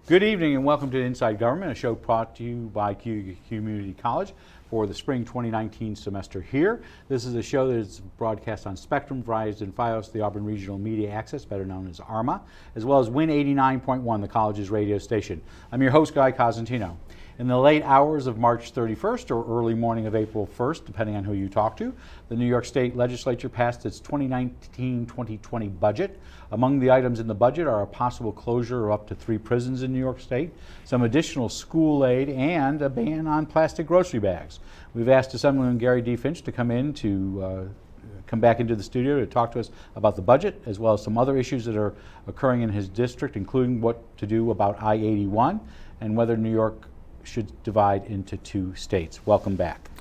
Good evening and welcome to Inside Government, a show brought to you by Community College for the spring 2019 semester here. This is a show that is broadcast on Spectrum, Verizon, Fios, the Auburn Regional Media Access, better known as ARMA, as well as Win 89.1, the college's radio station. I'm your host, Guy Cosentino. In the late hours of March 31st or early morning of April 1st, depending on who you talk to, the New York State Legislature passed its 2019-2020 budget. Among the items in the budget are a possible closure of up to 3 prisons in New York State, some additional school aid, and a ban on plastic grocery bags. We've asked Assemblyman Gary D. Finch to come back into the studio to talk to us about the budget, as well as some other issues that are occurring in his district, including what to do about I-81 and whether New York should divide into 2 states. Welcome back.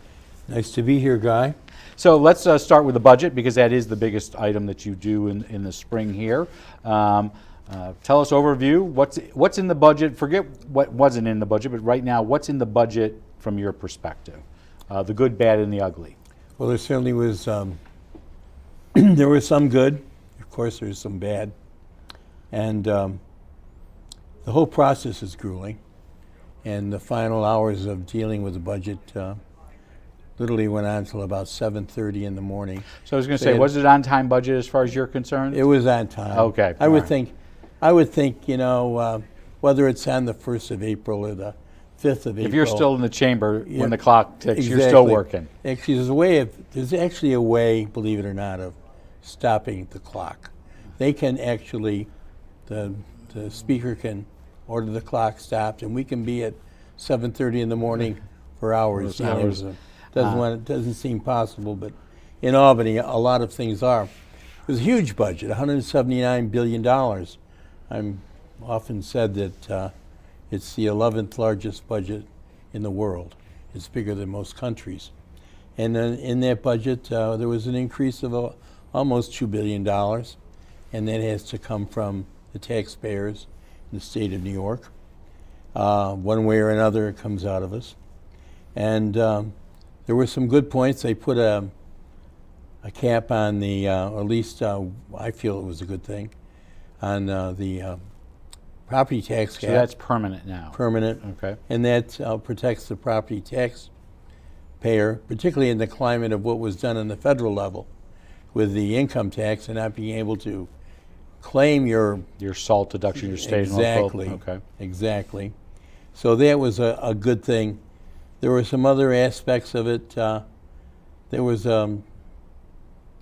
Nice to be here, Guy. So let's start with the budget, because that is the biggest item that you do in the spring here. Tell us overview, what's in the budget. Forget what wasn't in the budget, but right now, what's in the budget from your perspective? The good, bad, and the ugly. Well, there certainly was, there was some good. Of course, there's some bad. And the whole process is grueling. And the final hours of dealing with the budget literally went on until about 7:30 in the morning. So I was going to say, was it on-time budget as far as you're concerned? It was on time. Okay. I would think, you know, whether it's on the 1st of April or the 5th of April. If you're still in the chamber when the clock ticks, exactly. You're still working. Actually, there's actually a way, believe it or not, of stopping the clock. They can actually, the speaker can order the clock stopped, and we can be at 7:30 in the morning for hours. Doesn't seem possible, but in Albany, a lot of things are. It was a huge budget, $179 billion. I'm often said that it's the 11th largest budget in the world. It's bigger than most countries. And then in that budget, there was an increase of almost $2 billion, and that has to come from the taxpayers in the state of New York. One way or another, it comes out of us. And there were some good points. They put a cap on the, or at least I feel it was a good thing, on the property tax cap. So that's permanent now. Permanent. Okay. And that protects the property tax payer, particularly in the climate of what was done on the federal level with the income tax and not being able to claim your SALT deduction, your state exactly, and local. Okay. Exactly. So that was a good thing. There were some other aspects of it. There was the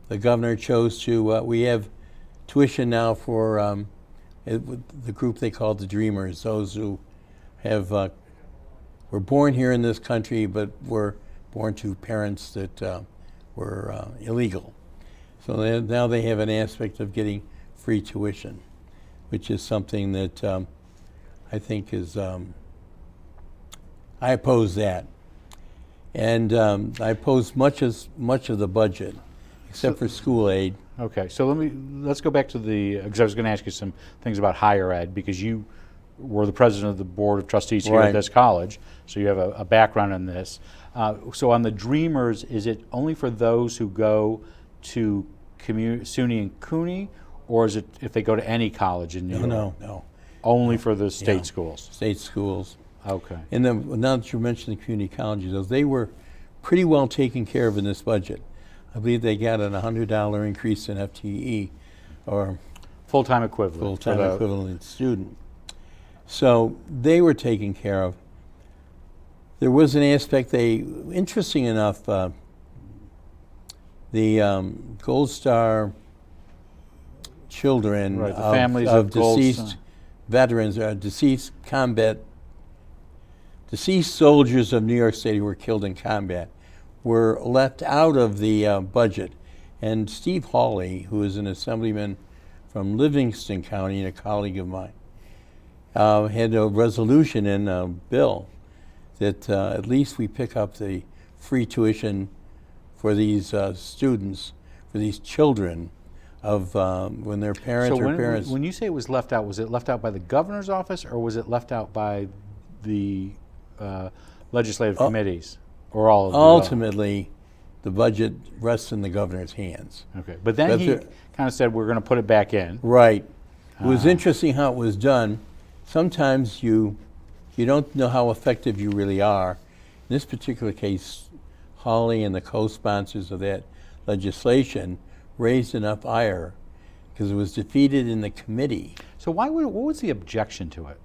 governor chose to. We have tuition now for the group they call the Dreamers, those who have were born here in this country but were born to parents that were illegal. So now they have an aspect of getting free tuition, which is something that I think is, I oppose that. And I oppose much of the budget, except for school aid. Okay, so let's go back to because I was going to ask you some things about higher ed, because you were the president of the board of trustees here at this college, so you have a background in this. So on the Dreamers, is it only for those who go to SUNY and CUNY, or is it if they go to any college in New York? No. Only for the state schools? State schools. Okay. And then, now that you mentioned the community colleges, they were pretty well taken care of in this budget. I believe they got an $100 increase in FTE, or full-time equivalent. Full-time equivalent student. So they were taken care of. There was an aspect, interesting enough, the Gold Star children the families of deceased veterans, deceased soldiers of New York City who were killed in combat, were left out of the budget. And Steve Hawley, who is an assemblyman from Livingston County and a colleague of mine, had a resolution in a bill that at least we pick up the free tuition for these students, for these children, of when their parents parents. When you say it was left out, was it left out by the governor's office, or was it left out by the legislative committees, or all of them? Ultimately, the budget rests in the governor's hands. Okay, but then he kind of said we're going to put it back in. Right. It was interesting how it was done. sometimes you don't know how effective you really are. In this particular case, Hawley and the co-sponsors of that legislation raised enough ire because it was defeated in the committee. So what was the objection to it?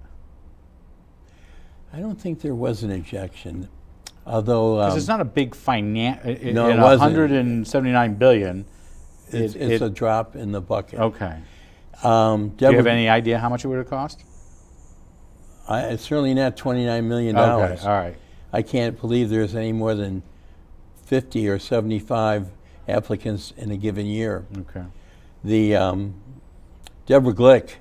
I don't think there was an objection, although Because it's not a big finance. No, it in wasn't. $179 billion. it's a drop in the bucket. Okay. Deborah, Do you have any idea how much it would have cost? It's certainly not $29 million. Okay. All right. I can't believe there's any more than 50 or 75 applicants in a given year. Okay. The Deborah Glick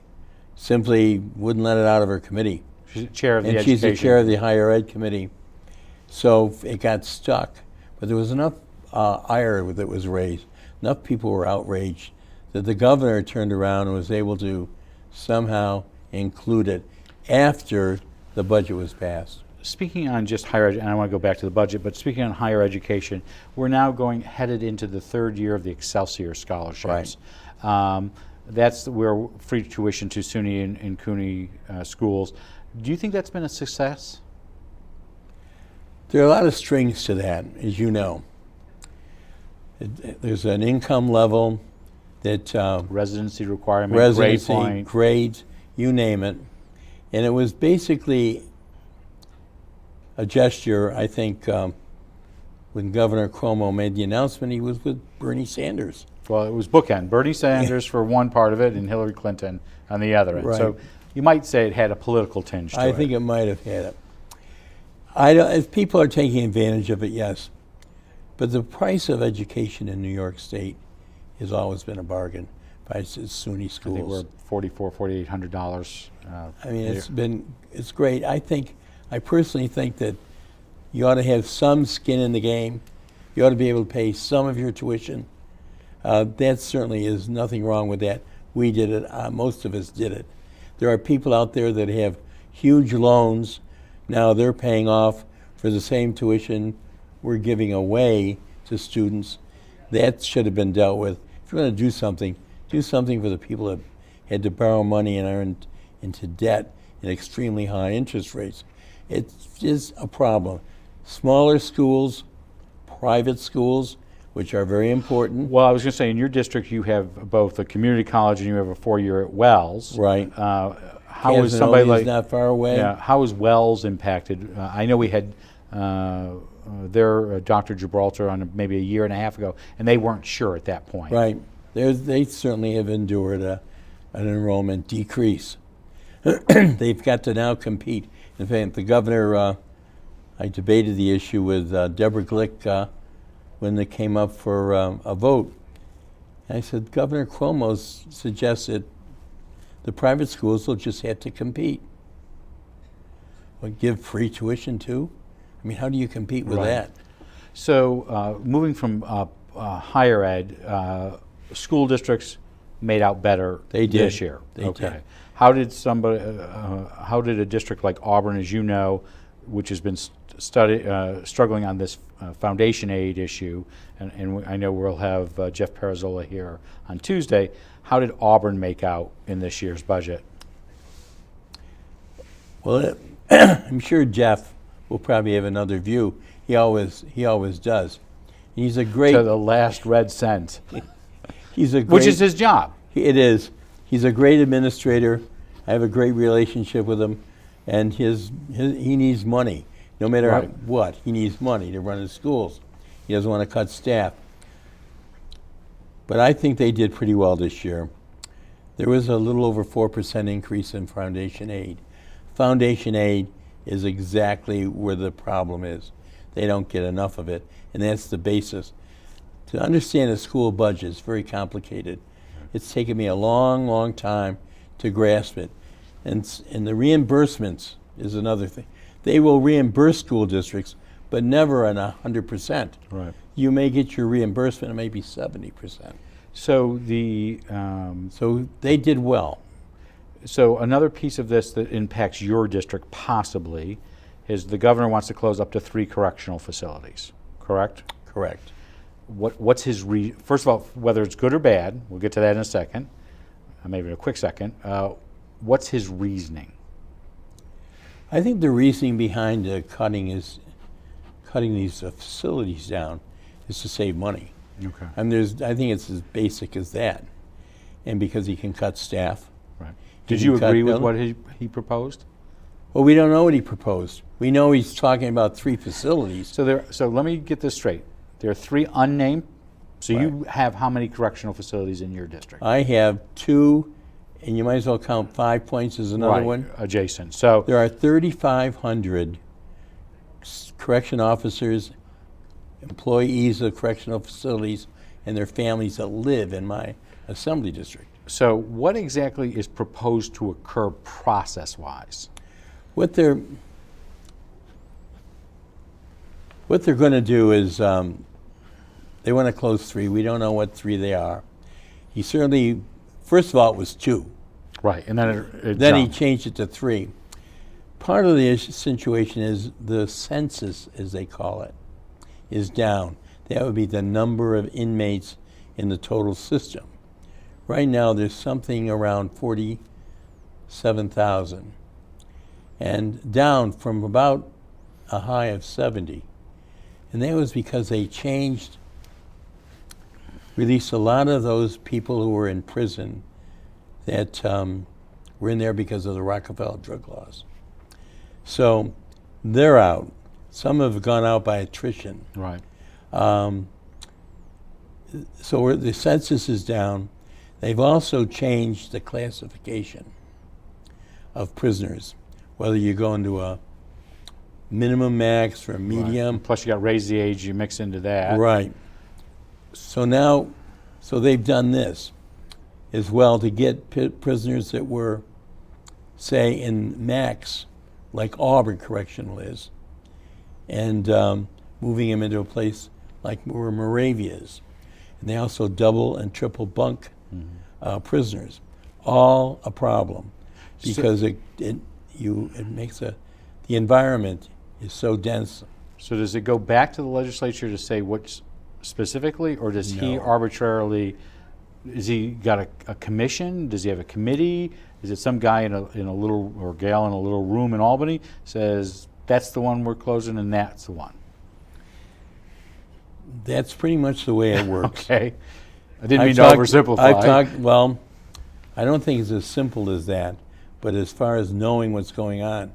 simply wouldn't let it out of her committee. She's chair of the And education. she's the chair of the higher ed committee. So it got stuck. But there was enough ire that was raised. Enough people were outraged that the governor turned around and was able to somehow include it after the budget was passed. Speaking on just higher education, and I want to go back to the budget, but speaking on higher education, we're now headed into the third year of the Excelsior scholarships. Right. That's where free tuition to SUNY and CUNY schools. Do you think that's been a success? There are a lot of strings to that, as you know. There's an income level that Residency requirement, residency, grade point. grades, you name it. And it was basically a gesture, I think, when Governor Cuomo made the announcement, he was with Bernie Sanders. Well, it was bookend. Bernie Sanders for one part of it and Hillary Clinton on the other end. Right. So you might say it had a political tinge to it. I think it might have had it. If people are taking advantage of it, yes. But the price of education in New York State has always been a bargain by SUNY schools. I think we're $4,400, $4,800. I mean, it's great. I personally think that you ought to have some skin in the game. You ought to be able to pay some of your tuition. That certainly is nothing wrong with that. We did it. Most of us did it. There are people out there that have huge loans. Now they're paying off for the same tuition we're giving away to students. That should have been dealt with. If you're going to do something for the people that had to borrow money and are into debt at extremely high interest rates. It is a problem. Smaller schools, private schools, which are very important. Well, I was going to say, in your district, you have both a community college and you have a 4-year at Wells. Right. How is somebody like not far away? Yeah, how is Wells impacted? I know we had their Dr. Gibraltar on maybe a year and a half ago, and they weren't sure at that point. Right. They certainly have endured an enrollment decrease. They've got to now compete. In fact, the governor, I debated the issue with Deborah Glick when they came up for a vote. And I said, Governor Cuomo suggested the private schools will just have to compete. Well, give free tuition too? I mean, how do you compete with that? So moving from higher ed, school districts made out better this year. They did. How did a district like Auburn, as you know, which has been struggling on this foundation aid issue, and I know we'll have Jeff Parazola here on Tuesday, how did Auburn make out in this year's budget? Well, I'm sure Jeff will probably have another view. He always does. He's a great. To the last red cent. He's a great, which is his job. It is. He's a great administrator. I have a great relationship with him, and he needs money. No matter what, he needs money to run his schools. He doesn't want to cut staff. But I think they did pretty well this year. There was a little over 4% increase in foundation aid. Foundation aid is exactly where the problem is. They don't get enough of it, and that's the basis. To understand a school budget is very complicated. It's taken me a long, long time to grasp it. And the reimbursements is another thing. They will reimburse school districts, but never on 100%. Right. You may get your reimbursement, it may be 70%. So so they did well. So another piece of this that impacts your district possibly is the governor wants to close up to 3 correctional facilities, correct? Correct. What's his first of all, whether it's good or bad, we'll get to that in a second, maybe in a quick second. What's his reasoning? I think the reasoning behind cutting these facilities down is to save money. Okay. I mean, I think it's as basic as that. And because he can cut staff. Right. He Did you can cut agree with building. what he proposed? Well, we don't know what he proposed. We know he's talking about 3 facilities. So let me get this straight. There are 3 unnamed. So Right. you have how many correctional facilities in your district? I have 2, and you might as well count 5 Points as another Right, one. adjacent. So There are 3,500 correction officers, employees of correctional facilities, and their families that live in my assembly district. So what exactly is proposed to occur process-wise? What they're going to do is they want to close 3. We don't know what 3 they are. He certainly, first of all, it was 2. Right, and then it Then he jumped. changed it to 3. Part of the situation is the census, as they call it, is down. That would be the number of inmates in the total system. Right now, there's something around 47,000, and down from about a high of 70. And that was because they released a lot of those people who were in prison that were in there because of the Rockefeller drug laws. So they're out. Some have gone out by attrition. Right. So the census is down. They've also changed the classification of prisoners, whether you go into a minimum max or a medium. Right. Plus you got raise the age, you mix into that. Right. So now, they've done this as well to get prisoners that were, say, in max, like Auburn Correctional is, and moving them into a place like where Moravia is. And they also double and triple bunk prisoners. All a problem because it makes the environment is so dense. So does it go back to the legislature to say what specifically, or does he No. arbitrarily, has he got a commission? Does he have a committee? Is it some guy in a little, or gal in a little room in Albany says, that's the one we're closing and that's the one? That's pretty much the way it works. Okay. I didn't mean to oversimplify. Well, I don't think it's as simple as that, but as far as knowing what's going on,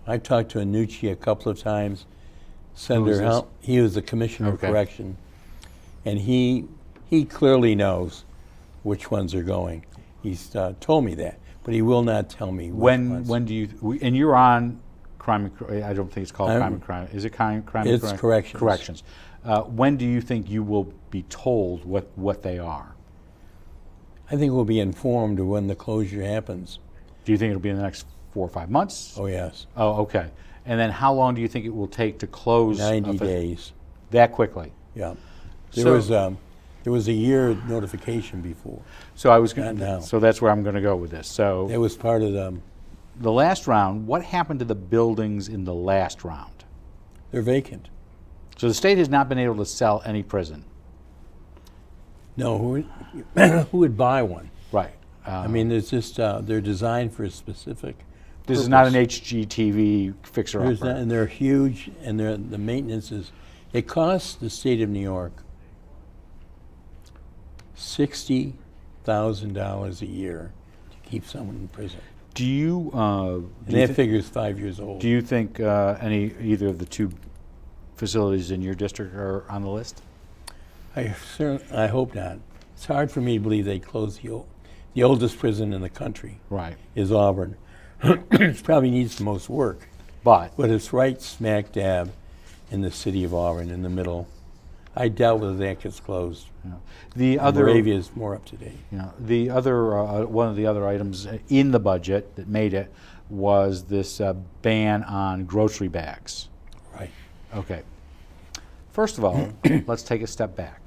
I've talked to Annucci a couple of times. Senator, this? he was the Commissioner Okay. of Correction, and he clearly knows which ones are going. He's told me that, but he will not tell me which ones. When do you, and you're on crime, I don't think it's called I'm- crime and crime. Is it crime and It's crime? corrections. Corrections. When do you think you will be told what they are? I think we'll be informed of when the closure happens. Do you think it'll be in the next 4 or 5 months? Oh, yes. Oh, okay. And then how long do you think it will take to close? 90 days. That quickly? Yeah. So- There was a year notification before. So I was Not now. So that's where I'm going to go with this. So That was part of the last round, what happened to the buildings in the last round? they're vacant. So the state has not been able to sell any prison. No, who would buy one? Right. I mean, it's just they're designed for a specific. This is not an purpose. HGTV fixer-upper. And they're huge, and the maintenance is. It costs the state of New York $60,000 a year to keep someone in prison, Do you? and that figure's 5 years old. Do you think either of the 2 facilities in your district are on the list? I hope not. It's hard for me to believe they closed the oldest prison in the country. Right. Is Auburn. It probably needs the most work, But but it's right smack dab in the city of Auburn, in the middle. I doubt whether that gets closed. the other, Moravia is more up to date. the other one of the other items in the budget that made it was this ban on grocery bags. Right. Okay. First of all, let's take a step back.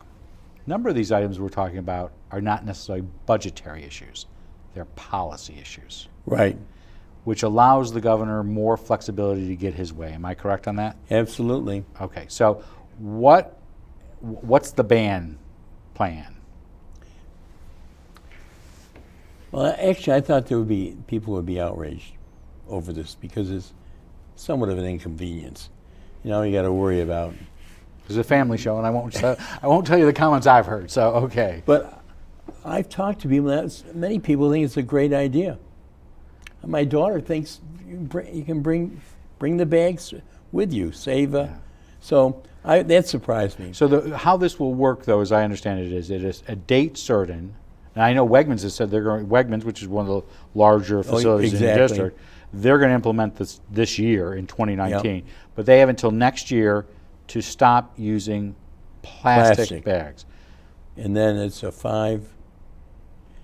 A number of these items we're talking about are not necessarily budgetary issues. They're policy issues, Right. which allows the governor more flexibility to get his way. Am I correct on that? Absolutely. Okay. So what's the ban plan? Well, actually, I thought people would be outraged. over this because it's somewhat of an inconvenience. You know, you got to worry about. It's a family show, and I won't tell you the comments I've heard. So okay. But I've talked to people. Many people think it's a great idea. My daughter thinks you can bring the bags with you. Save. So that surprised me. So how this will work, though, as I understand it is a date certain. And I know Wegmans has said they're going. Wegmans, which is one of the larger facilities in the district, they're going to implement this year in 2019. Yep. But they have until next year to stop using plastic bags. And then it's a 5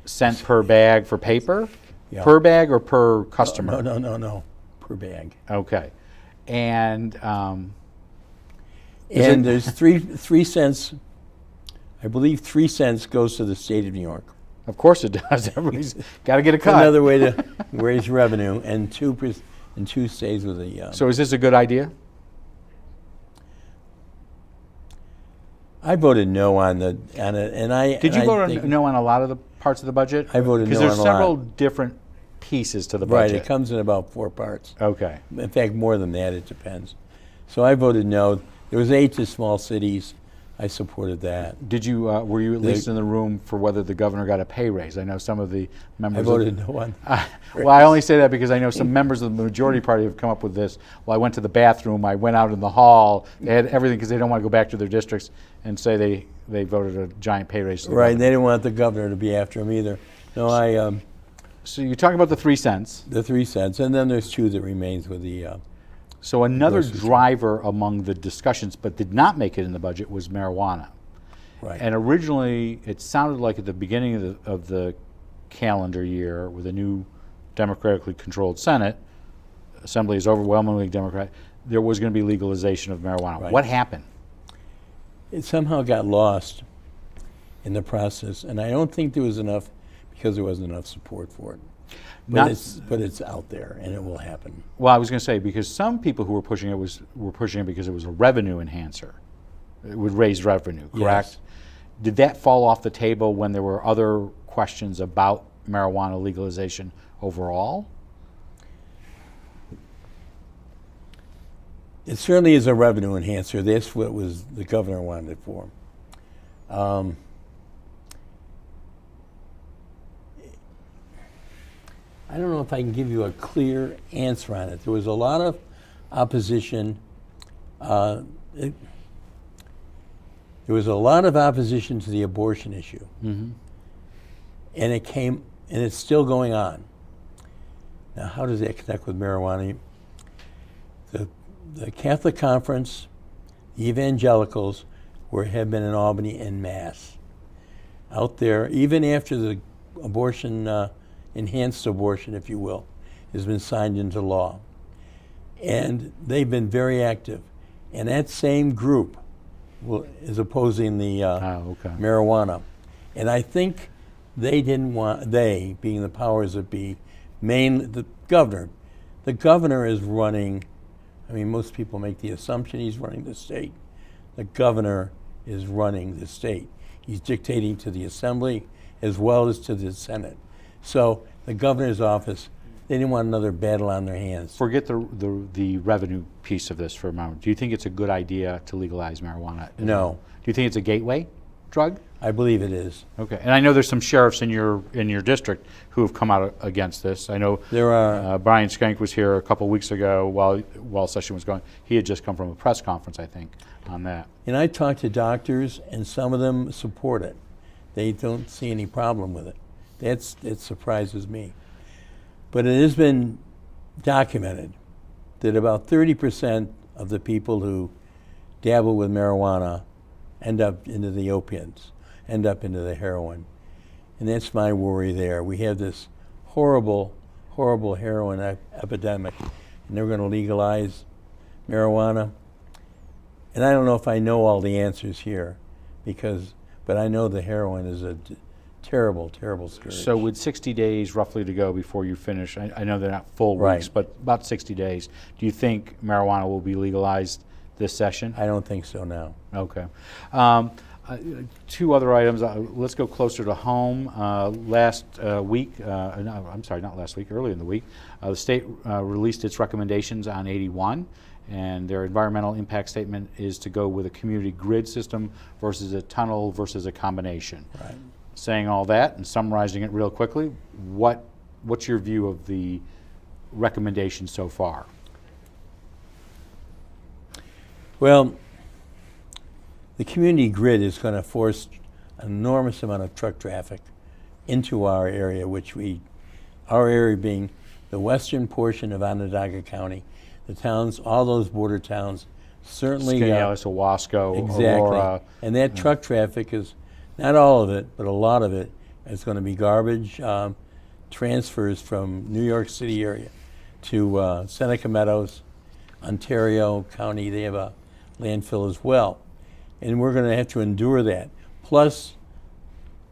cent per bag for paper? Yeah. Per bag or per customer? No. Per bag. Okay. And there's 3 cents. I believe 3 cents goes to the state of New York. Of course it does. Everybody's got to get a cut. Another way to raise revenue, and 2 stays with the. So is this a good idea? I voted no on it, and I. Did you vote no on a lot of the parts of the budget? I voted no on a lot. Because there's several different pieces to the budget. Right, it comes in about 4 parts. Okay. In fact, more than that, it depends. So I voted no. There was 8 to small cities. I supported that. Did you? Were you at least in the room for whether the governor got a pay raise? I know some of the members. I voted no on. Well, I only say that because I know some members of the majority party have come up with this. Well, I went to the bathroom. I went out in the hall. They had everything because they don't want to go back to their districts and say they voted a giant pay raise. To the right, governor. and they didn't want the governor to be after him either. No, I. So you're talking about the 3 cents. The 3 cents, and then there's 2 that remains with the. So another driver among the discussions, but did not make it in the budget, was marijuana. Right. And originally, it sounded like at the beginning of the calendar year, with a new democratically controlled Senate, Assembly is overwhelmingly Democrat, there was going to be legalization of marijuana. Right. What happened? It somehow got lost in the process, and I don't think there was enough because there wasn't enough support for it. But it's out there, and it will happen. Well, I was going to say, because some people who were pushing it were pushing it because it was a revenue enhancer. It would raise revenue, correct? Yes. Did that fall off the table when there were other questions about marijuana legalization overall? It certainly is a revenue enhancer. That's what the governor wanted it for. I don't know if I can give you a clear answer on it. There was a lot of opposition. There was a lot of opposition to the abortion issue, and it's still going on. Now, how does that connect with marijuana? The Catholic Conference, the evangelicals, have been in Albany en masse. Out there, even after the abortion. Enhanced abortion, if you will, has been signed into law. And they've been very active. And that same group is opposing the marijuana. And I think they didn't want, they, being the powers that be, the governor. The governor is running, I mean, most people make the assumption he's running the state. The governor is running the state. He's dictating to the Assembly as well as to the Senate. So the governor's office, they didn't want another battle on their hands. Forget the revenue piece of this for a moment. Do you think it's a good idea to legalize marijuana? No. Do you think it's a gateway drug? I believe it is. Okay, and I know there's some sheriffs in your district who have come out against this. I know there are. Brian Skank was here a couple weeks ago while session was going. He had just come from a press conference, I think, on that. And I talked to doctors, and some of them support it. They don't see any problem with it. It surprises me. But it has been documented that about 30% of the people who dabble with marijuana end up into the opiates, end up into the heroin. And that's my worry there. We have this horrible, horrible heroin epidemic, and they're going to legalize marijuana. And I don't know if I know all the answers here, but I know the heroin is a terrible, terrible scourge. So with 60 days roughly to go before you finish, I know they're not full weeks, but about 60 days, do you think marijuana will be legalized this session? I don't think so now. Okay. Two other items. Let's go closer to home. Last week, no, I'm sorry, not last week, early in the week, the state released its recommendations on 81, and their environmental impact statement is to go with a community grid system versus a tunnel versus a combination. Right. Saying all that and summarizing it real quickly, what's your view of the recommendations so far? Well, the community grid is going to force an enormous amount of truck traffic into our area, our area being the western portion of Onondaga County, the towns, all those border towns, certainly. Skaneateles, Owasco, exactly. Aurora. And that truck traffic is, not all of it, but a lot of it is going to be garbage transfers from New York City area to Seneca Meadows, Ontario County. They have a landfill as well. And we're going to have to endure that, plus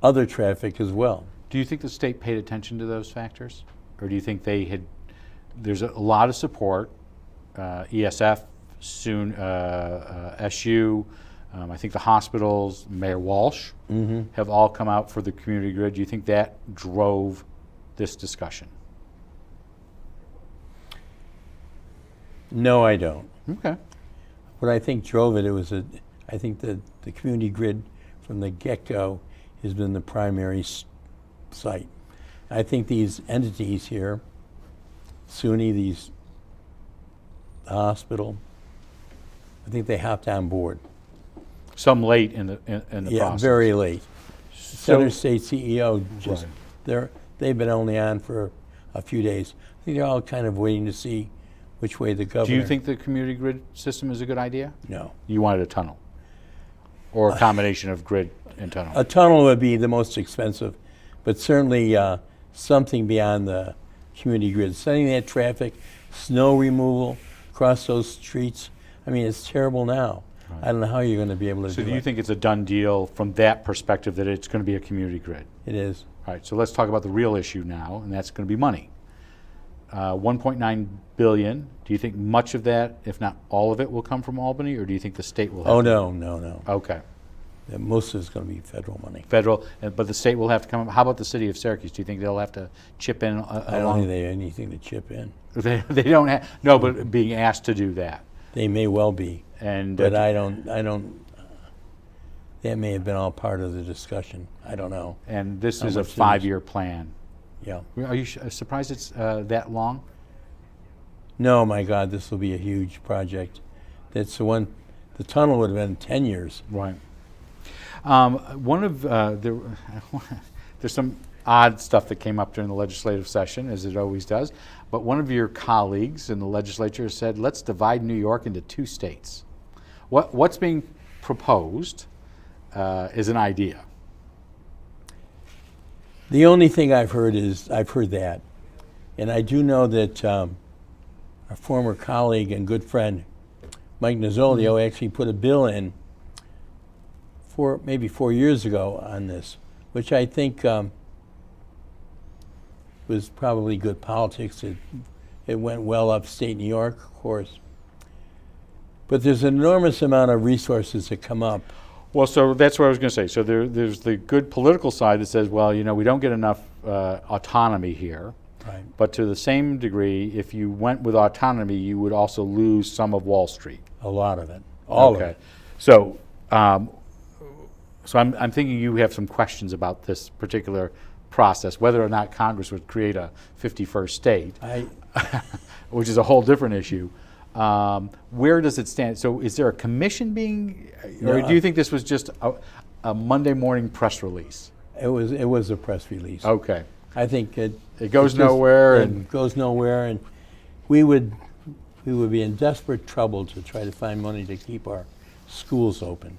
other traffic as well. Do you think the state paid attention to those factors? Or do you think there's a lot of support, ESF, soon SU, I think the hospitals, Mayor Walsh, have all come out for the community grid. Do you think that drove this discussion? No, I don't. Okay. What I think drove it, I think that the community grid from the get-go has been the primary site. I think these entities here, SUNY, the hospital, I think they hopped on board. Some late in the process. Yeah, very late. Center State CEO just Right. they've been only on for a few days. I think they're all kind of waiting to see which way the governor. Do you think the community grid system is a good idea? No. You wanted a tunnel? Or a combination of grid and tunnel? A tunnel would be the most expensive, but certainly something beyond the community grid. Sending that traffic, snow removal across those streets. I mean, it's terrible now. Right. I don't know how you're going to be able to do it. So do you think it's a done deal from that perspective that it's going to be a community grid? It is. All right, so let's talk about the real issue now, and that's going to be money. 1.9 billion. Do you think much of that, if not all of it, will come from Albany, or do you think the state will have Oh, to? no. Okay. Yeah, most of it's going to be federal money. Federal, but the state will have to come up. How about the city of Syracuse? Do you think they'll have to chip in I don't think they have anything to chip in. They don't have, no, but being asked to do that. They may well be, And but I don't, that may have been all part of the discussion. I don't know. And this How is a much it is. 5-year plan. Yeah. Are you surprised it's that long? No, my God, this will be a huge project. That's the tunnel would have been 10 years. Right. There's some odd stuff that came up during the legislative session, as it always does, but one of your colleagues in the legislature said, let's divide New York into 2 states. What's being proposed is an idea. The only thing I've heard that, and I do know that our former colleague and good friend, Mike Nozzolio, actually put a bill in maybe 4 years ago on this, which I think was probably good politics. It went well upstate New York, of course. But there's an enormous amount of resources that come up. Well, so that's what I was going to say. So there's the good political side that says, well, we don't get enough autonomy here. Right. But to the same degree, if you went with autonomy, you would also lose some of Wall Street. A lot of it. All of it. So, so I'm thinking you have some questions about this particular process, whether or not Congress would create a 51st state, which is a whole different issue. Where does it stand? So is there a commission being, or do you think this was just a Monday morning press release? It was a press release. Okay. I think it goes nowhere, it goes nowhere, and we would be in desperate trouble to try to find money to keep our schools open,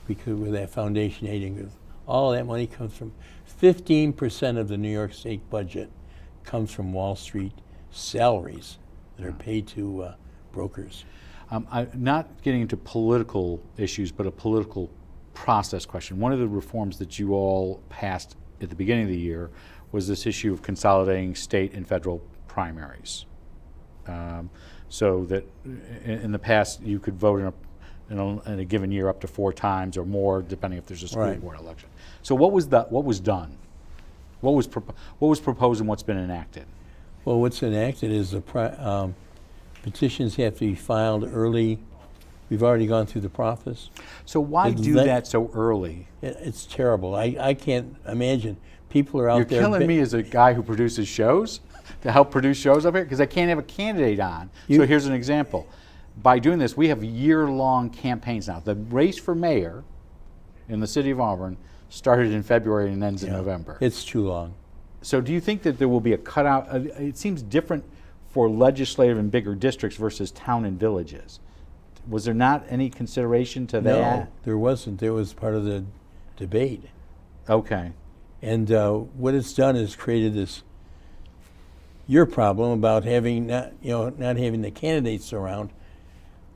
because with that foundation aiding, all that money comes from 15% of the New York State budget comes from Wall Street salaries that are paid to brokers. I'm not getting into political issues, but a political process question. One of the reforms that you all passed at the beginning of the year was this issue of consolidating state and federal primaries. So that in the past you could vote in a given year up to 4 times or more, depending if there's a school Right. board election. So what was done? What was proposed and what's been enacted? Well, what's enacted is petitions have to be filed early. We've already gone through the process. So why It's do that- that so early? It's terrible. I can't imagine. People are out You're there. killing me as a guy who produces shows to help produce shows up here because I can't have a candidate on. So here's an example. By doing this, we have year-long campaigns now. The race for mayor in the city of Auburn started in February and ends in November. It's too long. So do you think that there will be a cutout? It seems different for legislative and bigger districts versus town and villages. Was there not any consideration to No, that? there wasn't. There was part of the debate. Okay. And what it's done is created this your problem about having not having the candidates around,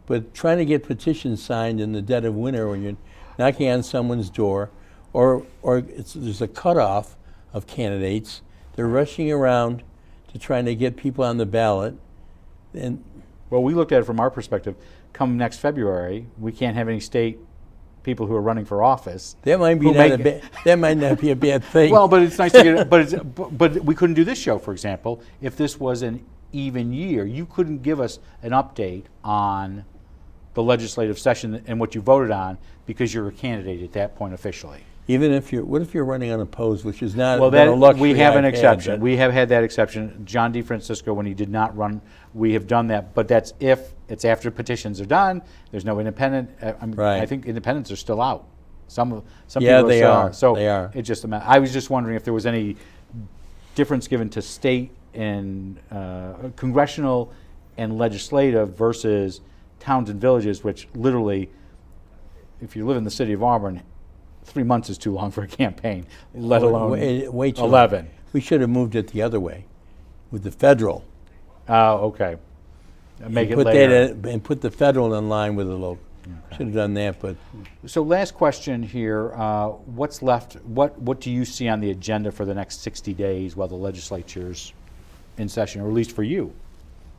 but trying to get petitions signed in the dead of winter when you're knocking on someone's door, or there's a cutoff of candidates. They're rushing around to trying to get people on the ballot, and Well, we looked at it from our perspective. Come next February, we can't have any state people who are running for office. that might be who not make- that might not be a bad thing. Well, but it's nice to get it. But we couldn't do this show, for example, if this was an even year. You couldn't give us an update on the legislative session and what you voted on because you're a candidate at that point officially. Even if what if you're running unopposed, which is not Well, been a that luxury we have an I've had, exception. but- We have had that exception. John DeFrancisco, when he did not run, we have done that. But that's if it's after petitions are done. There's no independent. Right. I think independents are still out. Some Yeah, people they still are. So They are. It's just a matter. I was just wondering if there was any difference given to state and congressional and legislative versus towns and villages, which literally, if you live in the city of Auburn, 3 months is too long for a campaign, let alone way too long. 11. We should have moved it the other way, with the federal. Oh, okay. Make it Put later. that and put the federal in line with the local. Should have done that, but So last question here, what's left, what do you see on the agenda for the next 60 days while the legislature's in session, or at least for you?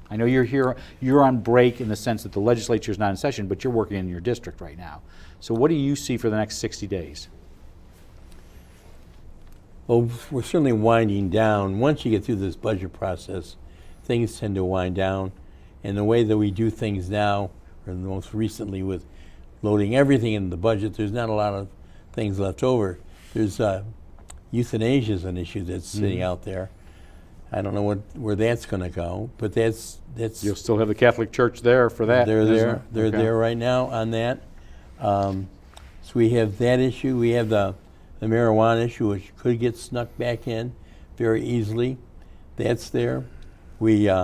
I know you're here, you're on break in the sense that the legislature's not in session, but you're working in your district right now. So what do you see for the next 60 days? well, we're certainly winding down. Once you get through this budget process, things tend to wind down. And the way that we do things now, or most recently with loading everything in the budget, there's not a lot of things left over. There's euthanasia is an issue that's sitting out there. I don't know where that's going to go, but that's You'll still have the Catholic Church there for that. they're isn't there. it? They're Okay. there right now on that. So we have that issue. We have the marijuana issue, which could get snuck back in very easily. That's there. The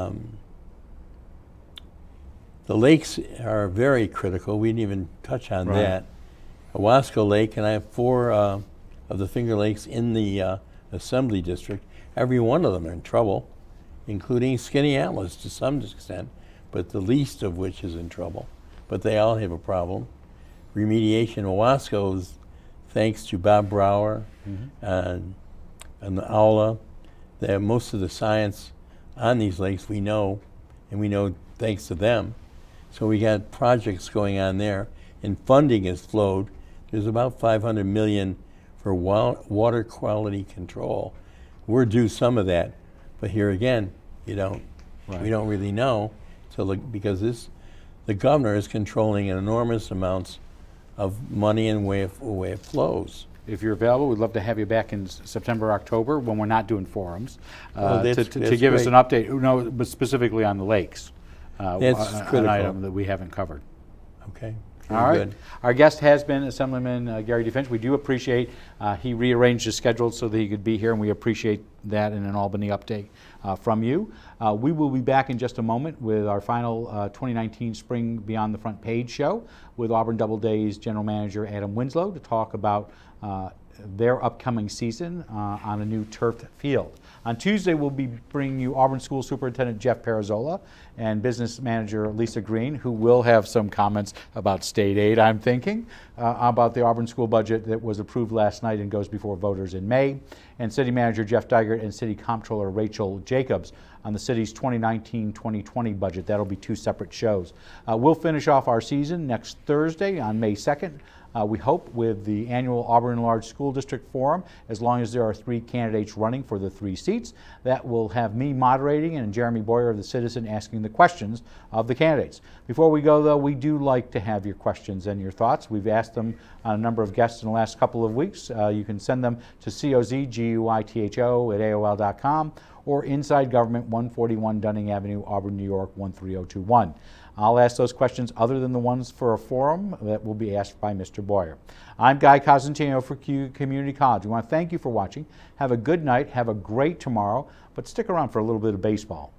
lakes are very critical. We didn't even touch on Right. that. Owasco Lake, and I have 4 of the Finger Lakes in the Assembly District. Every one of them are in trouble, including Skaneateles to some extent, but the least of which is in trouble. But they all have a problem. Remediation in Owasco is thanks to Bob Brower and the Aula. That most of the science on these lakes we know, and we know thanks to them. So we got projects going on there, and funding has flowed. There's about $500 million for water quality control. We're due some of that, but here again, we don't really know because the governor is controlling enormous amounts of money and way it flows. If you're available, we'd love to have you back in September, October, when we're not doing forums, that's to give us great. an update, no, but specifically on the lakes. That's an critical. item that we haven't covered. Okay. All Very right. good. Our guest has been Assemblyman Gary DeFinch. We do appreciate he rearranged his schedule so that he could be here, and we appreciate that in an Albany update from you. We will be back in just a moment with our final 2019 Spring Beyond the Front Page show with Auburn Doubleday's General Manager Adam Winslow to talk about their upcoming season on a new turfed field. On Tuesday, we'll be bringing you Auburn School Superintendent Jeff Parazola and Business Manager Lisa Green, who will have some comments about state aid, I'm thinking, about the Auburn school budget that was approved last night and goes before voters in May, and City Manager Jeff Dygert and City Comptroller Rachel Jacobs on the city's 2019-2020 budget. That'll be 2 separate shows. We'll finish off our season next Thursday on May 2nd. We hope with the annual Auburn Large School District Forum, as long as there are 3 candidates running for the 3 seats. That will have me moderating and Jeremy Boyer of the Citizen asking the questions of the candidates. Before we go, though, we do like to have your questions and your thoughts. We've asked them on a number of guests in the last couple of weeks. You can send them to cozguitho@aol.com or Inside Government, 141 Dunning Avenue, Auburn, New York, 13021. I'll ask those questions other than the ones for a forum that will be asked by Mr. Boyer. I'm Guy Cosentino for Community College. We want to thank you for watching. Have a good night. Have a great tomorrow, but stick around for a little bit of baseball.